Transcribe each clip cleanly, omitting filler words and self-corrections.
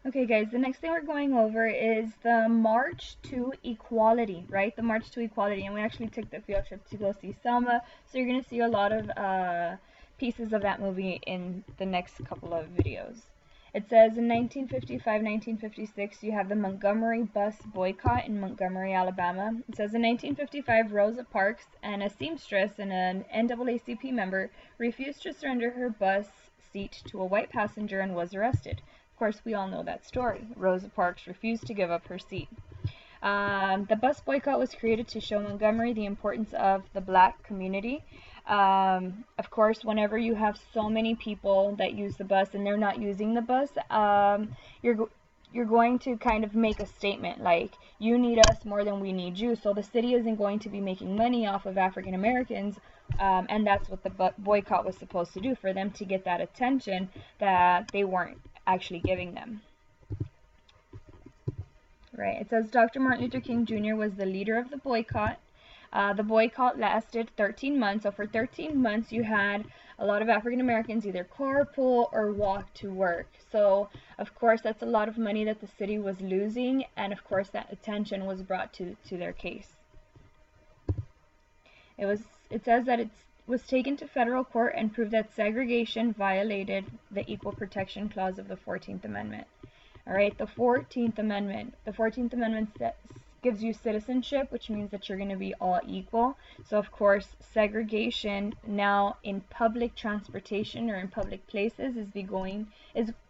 Okay, guys, the next thing we're going over is the March to Equality, right? The March to Equality, and we actually took the field trip to go see Selma, so you're going to see a lot of pieces of that movie in the next couple of videos. It says in 1955-1956, you have the Montgomery bus boycott in Montgomery, Alabama. It says in 1955, Rosa Parks, and a seamstress and an NAACP member, refused to surrender her bus seat to a white passenger and was arrested. Of course, we all know that story. Rosa Parks refused to give up her seat. The bus boycott was created to show Montgomery the importance of the black community. Of course, whenever you have so many people that use the bus and they're not using the bus, you're going to kind of make a statement like, you need us more than we need you. So the city isn't going to be making money off of African Americans, and that's what the boycott was supposed to do, for them to get that attention that they weren't actually giving them. Right, it says Dr. Martin Luther King Jr. was the leader of the boycott. The boycott lasted 13 months. So for 13 months, you had a lot of African Americans either carpool or walk to work. So, of course, that's a lot of money that the city was losing, and of course, that attention was brought to their case. It says that it was taken to federal court and proved that segregation violated the Equal Protection Clause of the 14th Amendment. All right, the 14th Amendment. The 14th Amendment gives you citizenship, which means that you're going to be all equal. So, of course, segregation now in public transportation or in public places is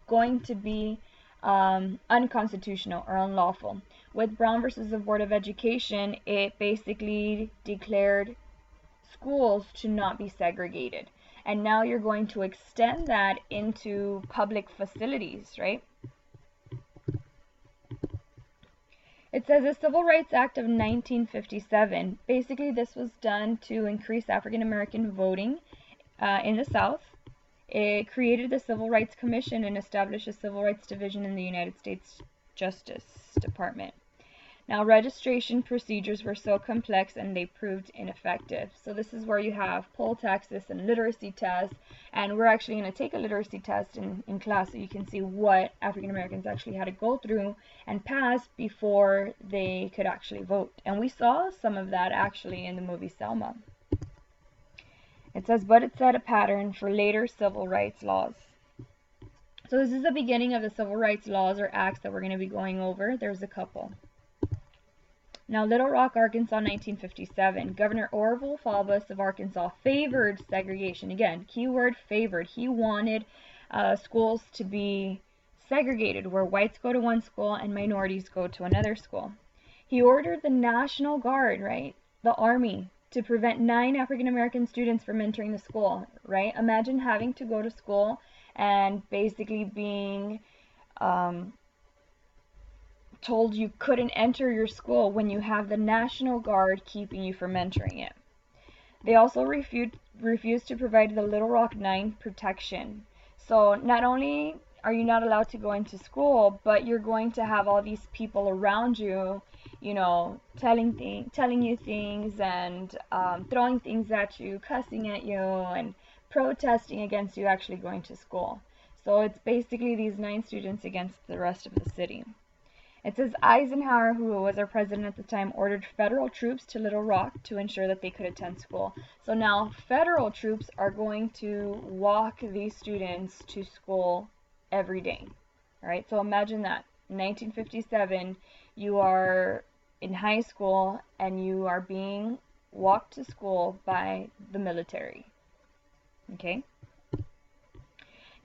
going to be unconstitutional or unlawful. With Brown versus the Board of Education, it basically declared schools to not be segregated. And now you're going to extend that into public facilities, right? It says the Civil Rights Act of 1957. Basically, this was done to increase African American voting in the South. It created the Civil Rights Commission and established a Civil Rights Division in the United States Justice Department. Now, registration procedures were so complex and they proved ineffective. So this is where you have poll taxes and literacy tests, and we're actually going to take a literacy test in class so you can see what African Americans actually had to go through and pass before they could actually vote. And we saw some of that actually in the movie Selma. It says, but it set a pattern for later civil rights laws. So this is the beginning of the civil rights laws or acts that we're going to be going over. There's a couple. Now, Little Rock, Arkansas, 1957. Governor Orville Faubus of Arkansas favored segregation. Again, keyword favored. He wanted schools to be segregated, where whites go to one school and minorities go to another school. He ordered the National Guard, right, the Army, to prevent 9 African American students from entering the school, right? Imagine having to go to school and basically being told you couldn't enter your school when you have the National Guard keeping you from entering it. They also refused to provide the Little Rock 9 protection. So not only are you not allowed to go into school, but you're going to have all these people around you, you know, telling you things and throwing things at you, cussing at you, and protesting against you actually going to school. So it's basically these 9 students against the rest of the city. It says Eisenhower, who was our president at the time, ordered federal troops to Little Rock to ensure that they could attend school. So now federal troops are going to walk these students to school every day. All right, so imagine that. In 1957, you are in high school and you are being walked to school by the military. Okay?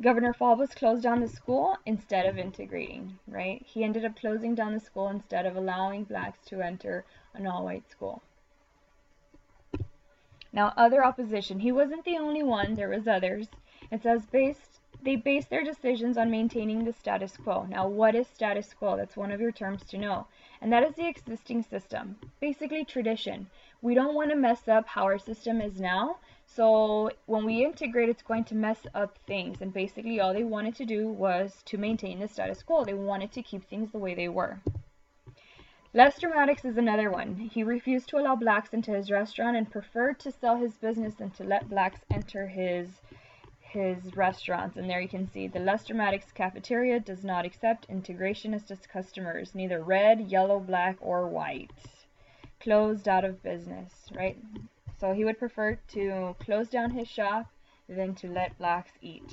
Governor Faubus closed down the school instead of integrating, right? He ended up closing down the school instead of allowing blacks to enter an all-white school. Now, other opposition. He wasn't the only one. There was others. It says they based their decisions on maintaining the status quo. Now, what is status quo? That's one of your terms to know. And that is the existing system. Basically, tradition. We don't want to mess up how our system is now. So when we integrate, it's going to mess up things. And basically all they wanted to do was to maintain the status quo. They wanted to keep things the way they were. Lester Maddox is another one. He refused to allow blacks into his restaurant and preferred to sell his business than to let blacks enter his his restaurants, and there you can see the Lester Maddox Cafeteria does not accept integrationist as customers, neither red, yellow, black, or white. Closed, out of business, right? So he would prefer to close down his shop than to let blacks eat.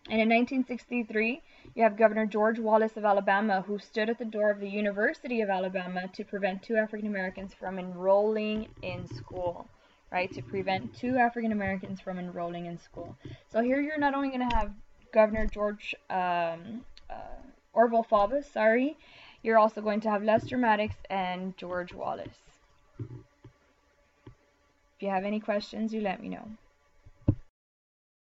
And in 1963, you have Governor George Wallace of Alabama, who stood at the door of the University of Alabama to prevent 2 African Americans from enrolling in school. Right, to prevent 2 African Americans from enrolling in school. So here you're not only going to have Governor George Orval Faubus, sorry, you're also going to have Lester Maddox and George Wallace. If you have any questions, you let me know.